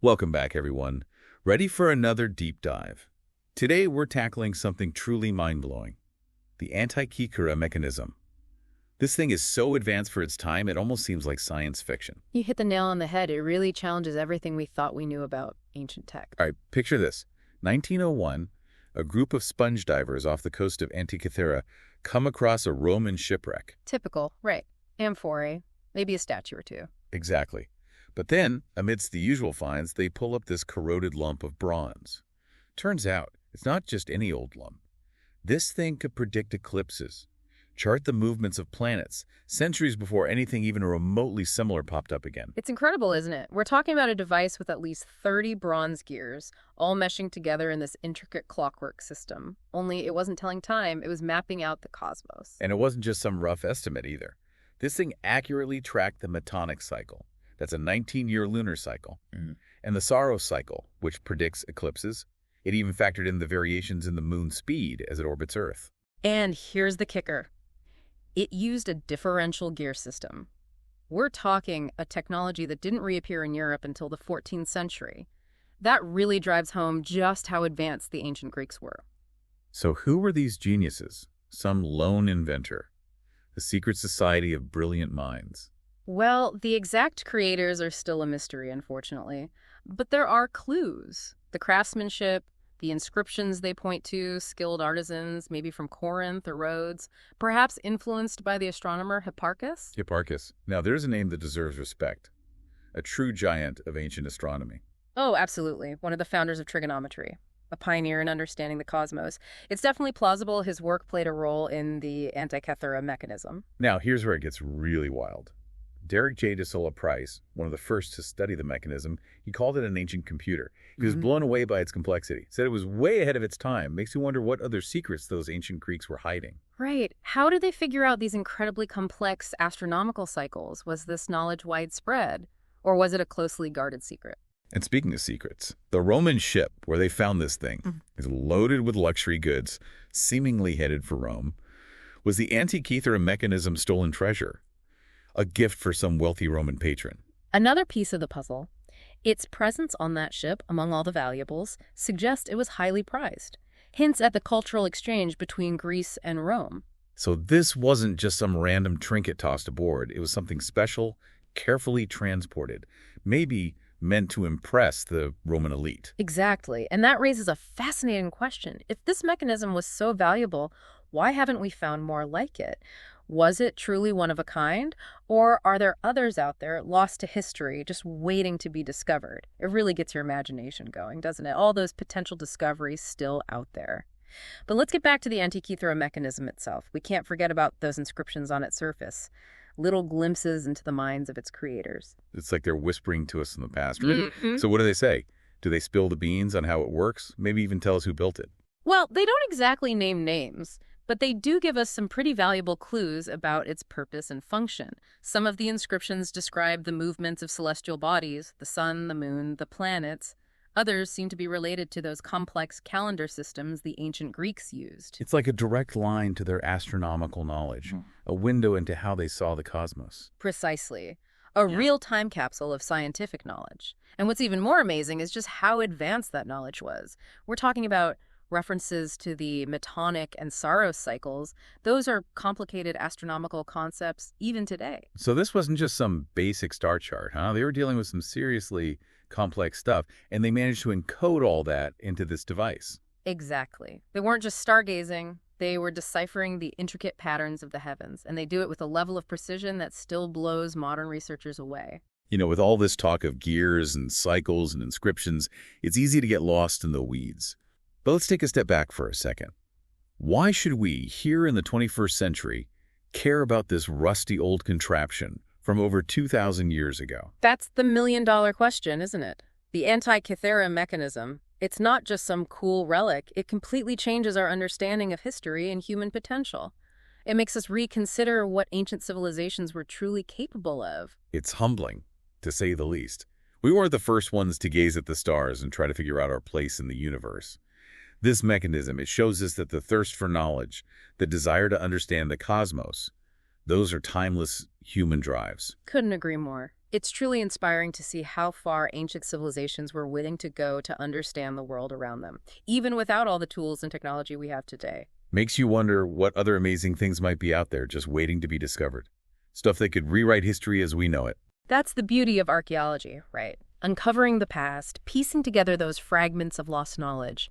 Welcome back, everyone. Ready for another deep dive? Today, we're tackling something truly mind-blowing, the Antikythera Mechanism. This thing is so advanced for its time, it almost seems like science fiction. You hit the nail on the head. It really challenges everything we thought we knew about ancient tech. All right, picture this. 1901, a group of sponge divers off the coast of Antikythera come across a Roman shipwreck. Typical, right. Amphorae, maybe a statue or two. Exactly. But then, amidst the usual finds, they pull up this corroded lump of bronze. Turns out, it's not just any old lump. This thing could predict eclipses, chart the movements of planets, centuries before anything even remotely similar popped up again. It's incredible, isn't it? We're talking about a device with at least 30 bronze gears, all meshing together in this intricate clockwork system. Only it wasn't telling time, it was mapping out the cosmos. And it wasn't just some rough estimate either. This thing accurately tracked the Metonic cycle. That's a 19-year lunar cycle. And the Saros cycle, which predicts eclipses. It even factored in the variations in the moon's speed as it orbits Earth. And here's the kicker. It used a differential gear system. We're talking a technology that didn't reappear in Europe until the 14th century. That really drives home just how advanced the ancient Greeks were. So who were these geniuses? Some lone inventor? The secret society of brilliant minds? Well, the exact creators are still a mystery, unfortunately. But there are clues. The craftsmanship, the inscriptions they point to, skilled artisans, maybe from Corinth or Rhodes, perhaps influenced by the astronomer Hipparchus? Hipparchus. Now, there's a name that deserves respect. A true giant of ancient astronomy. Oh, absolutely. One of the founders of trigonometry. A pioneer in understanding the cosmos. It's definitely plausible his work played a role in the Antikythera Mechanism. Now, here's where it gets really wild. Derek J. DeSola Price, one of the first to study the mechanism, he called it an ancient computer. He was blown away by its complexity. Said it was way ahead of its time. Makes you wonder what other secrets those ancient Greeks were hiding. Right. How did they figure out these incredibly complex astronomical cycles? Was this knowledge widespread? Or was it a closely guarded secret? And speaking of secrets, the Roman ship where they found this thing is loaded with luxury goods, seemingly headed for Rome. Was the Antikythera Mechanism stolen treasure? A gift for some wealthy Roman patron? Another piece of the puzzle. Its presence on that ship, among all the valuables, suggests it was highly prized. Hints at the cultural exchange between Greece and Rome. So this wasn't just some random trinket tossed aboard. It was something special, carefully transported, maybe meant to impress the Roman elite. Exactly. And that raises a fascinating question. If this mechanism was so valuable, why haven't we found more like it? Was it truly one of a kind? Or are there others out there lost to history, just waiting to be discovered? It really gets your imagination going, doesn't it? All those potential discoveries still out there. But let's get back to the Antikythera Mechanism itself. We can't forget about those inscriptions on its surface. Little glimpses into the minds of its creators. It's like they're whispering to us in the past. So what do they say? Do they spill the beans on how it works? Maybe even tell us who built it? Well, they don't exactly name names, but they do give us some pretty valuable clues about its purpose and function. Some of the inscriptions describe the movements of celestial bodies, the sun, the moon, the planets. Others seem to be related to those complex calendar systems the ancient Greeks used. It's like a direct line to their astronomical knowledge, a window into how they saw the cosmos. Precisely. A real time capsule of scientific knowledge. And what's even more amazing is just how advanced that knowledge was. We're talking about references to the Metonic and Saros cycles. Those are complicated astronomical concepts even today. So this wasn't just some basic star chart, huh? They were dealing with some seriously complex stuff, and they managed to encode all that into this device. Exactly. They weren't just stargazing. They were deciphering the intricate patterns of the heavens, and they do it with a level of precision that still blows modern researchers away. You know, with all this talk of gears and cycles and inscriptions, it's easy to get lost in the weeds. But let's take a step back for a second. Why should we, here in the 21st century, care about this rusty old contraption from over 2,000 years ago? That's the million-dollar question, isn't it? The Antikythera Mechanism. It's not just some cool relic. It completely changes our understanding of history and human potential. It makes us reconsider what ancient civilizations were truly capable of. It's humbling, to say the least. We weren't the first ones to gaze at the stars and try to figure out our place in the universe. This mechanism, it shows us that the thirst for knowledge, the desire to understand the cosmos, those are timeless human drives. Couldn't agree more. It's truly inspiring to see how far ancient civilizations were willing to go to understand the world around them, even without all the tools and technology we have today. Makes you wonder what other amazing things might be out there just waiting to be discovered. Stuff that could rewrite history as we know it. That's the beauty of archaeology, right? Uncovering the past, piecing together those fragments of lost knowledge.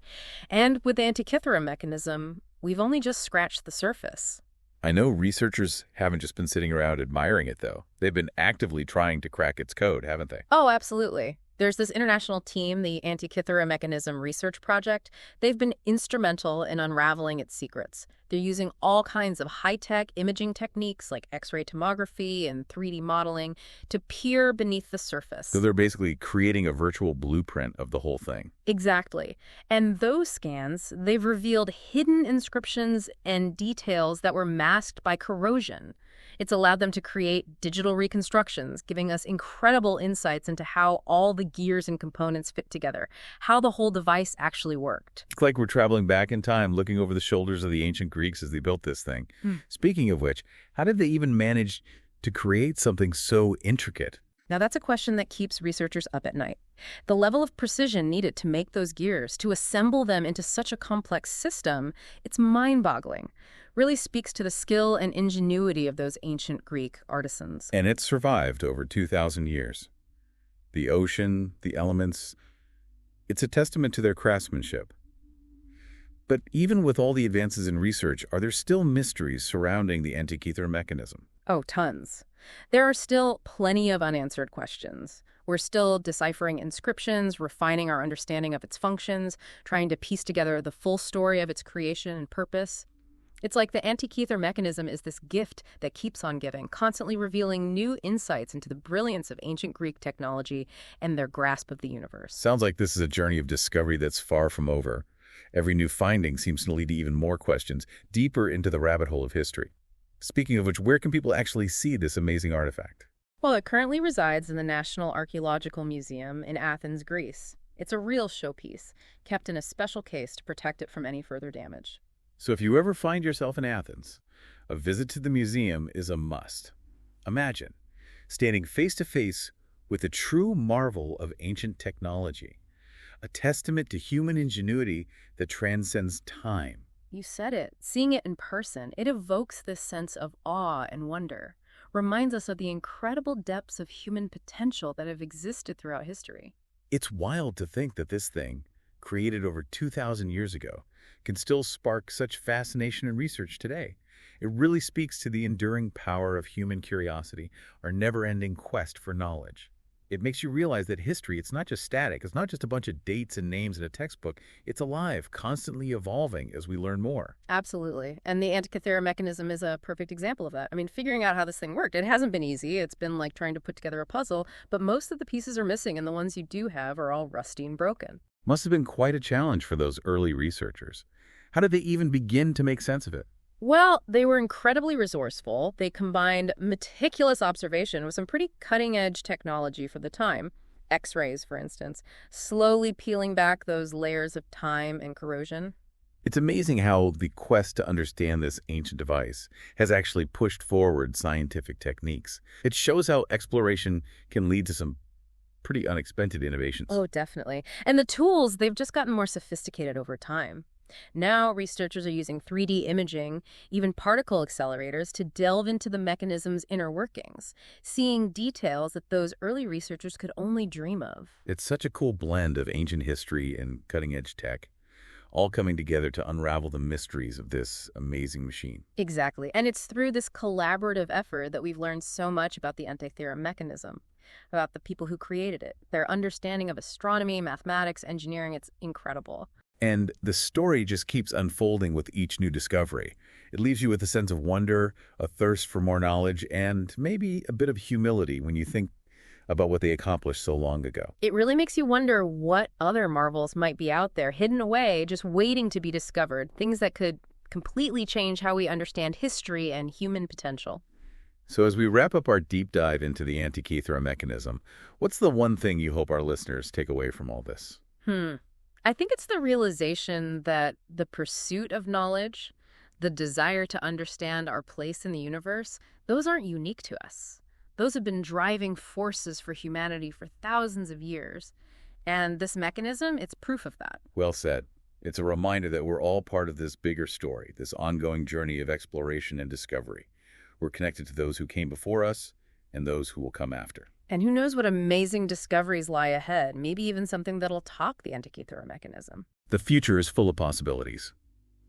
And with the Antikythera Mechanism, we've only just scratched the surface. I know researchers haven't just been sitting around admiring it, though. They've been actively trying to crack its code, haven't they? Oh, absolutely. There's this international team, the Antikythera Mechanism Research Project. They've been instrumental in unraveling its secrets. They're using all kinds of high-tech imaging techniques like X-ray tomography and 3D modeling to peer beneath the surface. So they're basically creating a virtual blueprint of the whole thing. Exactly. And those scans, they've revealed hidden inscriptions and details that were masked by corrosion. It's allowed them to create digital reconstructions, giving us incredible insights into how all the gears and components fit together, how the whole device actually worked. It's like we're traveling back in time, looking over the shoulders of the ancient Greeks as they built this thing. Speaking of which, how did they even manage to create something so intricate? Now, that's a question that keeps researchers up at night. The level of precision needed to make those gears, to assemble them into such a complex system, it's mind-boggling. Really speaks to the skill and ingenuity of those ancient Greek artisans. And it's survived over 2,000 years. The ocean, the elements, it's a testament to their craftsmanship. But even with all the advances in research, are there still mysteries surrounding the Antikythera mechanism? Oh, tons. There are still plenty of unanswered questions. We're still deciphering inscriptions, refining our understanding of its functions, trying to piece together the full story of its creation and purpose. It's like the Antikythera mechanism is this gift that keeps on giving, constantly revealing new insights into the brilliance of ancient Greek technology and their grasp of the universe. Sounds like this is a journey of discovery that's far from over. Every new finding seems to lead to even more questions, deeper into the rabbit hole of history. Speaking of which, where can people actually see this amazing artifact? Well, it currently resides in the National Archaeological Museum in Athens, Greece. It's a real showpiece, kept in a special case to protect it from any further damage. So if you ever find yourself in Athens, a visit to the museum is a must. Imagine standing face to face with a true marvel of ancient technology, a testament to human ingenuity that transcends time. You said it. Seeing it in person, it evokes this sense of awe and wonder, reminds us of the incredible depths of human potential that have existed throughout history. It's wild to think that this thing, created over 2,000 years ago, can still spark such fascination and research today. It really speaks to the enduring power of human curiosity, our never-ending quest for knowledge. It makes you realize that history, it's not just static. It's not just a bunch of dates and names in a textbook. It's alive, constantly evolving as we learn more. Absolutely. And the Antikythera mechanism is a perfect example of that. I mean, figuring out how this thing worked, it hasn't been easy. It's been like trying to put together a puzzle, but most of the pieces are missing, and the ones you do have are all rusty and broken. Must have been quite a challenge for those early researchers. How did they even begin to make sense of it? Well, they were incredibly resourceful. They combined meticulous observation with some pretty cutting-edge technology for the time. X-rays, for instance, slowly peeling back those layers of time and corrosion. It's amazing how the quest to understand this ancient device has actually pushed forward scientific techniques. It shows how exploration can lead to some pretty unexpected innovations. Oh, definitely. And the tools, they've just gotten more sophisticated over time. Now, researchers are using 3D imaging, even particle accelerators, to delve into the mechanism's inner workings, seeing details that those early researchers could only dream of. It's such a cool blend of ancient history and cutting-edge tech, all coming together to unravel the mysteries of this amazing machine. Exactly. And it's through this collaborative effort that we've learned so much about the Antikythera mechanism, about the people who created it. Their understanding of astronomy, mathematics, engineering, it's incredible. And the story just keeps unfolding with each new discovery. It leaves you with a sense of wonder, a thirst for more knowledge, and maybe a bit of humility when you think about what they accomplished so long ago. It really makes you wonder what other marvels might be out there, hidden away, just waiting to be discovered, things that could completely change how we understand history and human potential. So as we wrap up our deep dive into the Antikythera mechanism, what's the one thing you hope our listeners take away from all this? I think it's the realization that the pursuit of knowledge, the desire to understand our place in the universe, those aren't unique to us. Those have been driving forces for humanity for thousands of years. And this mechanism, it's proof of that. Well said. It's a reminder that we're all part of this bigger story, this ongoing journey of exploration and discovery. We're connected to those who came before us and those who will come after. And who knows what amazing discoveries lie ahead, maybe even something that'll top the Antikythera mechanism. The future is full of possibilities.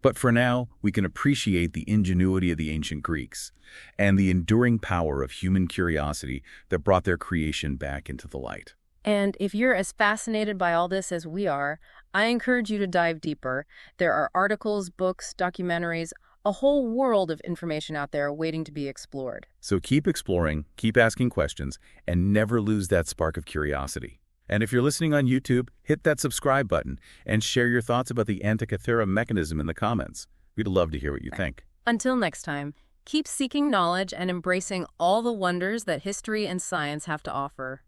But for now, we can appreciate the ingenuity of the ancient Greeks and the enduring power of human curiosity that brought their creation back into the light. And if you're as fascinated by all this as we are, I encourage you to dive deeper. There are articles, books, documentaries, a whole world of information out there waiting to be explored. So keep exploring, keep asking questions, and never lose that spark of curiosity. And if you're listening on YouTube, hit that subscribe button and share your thoughts about the Antikythera mechanism in the comments. We'd love to hear what you think. Until next time, keep seeking knowledge and embracing all the wonders that history and science have to offer.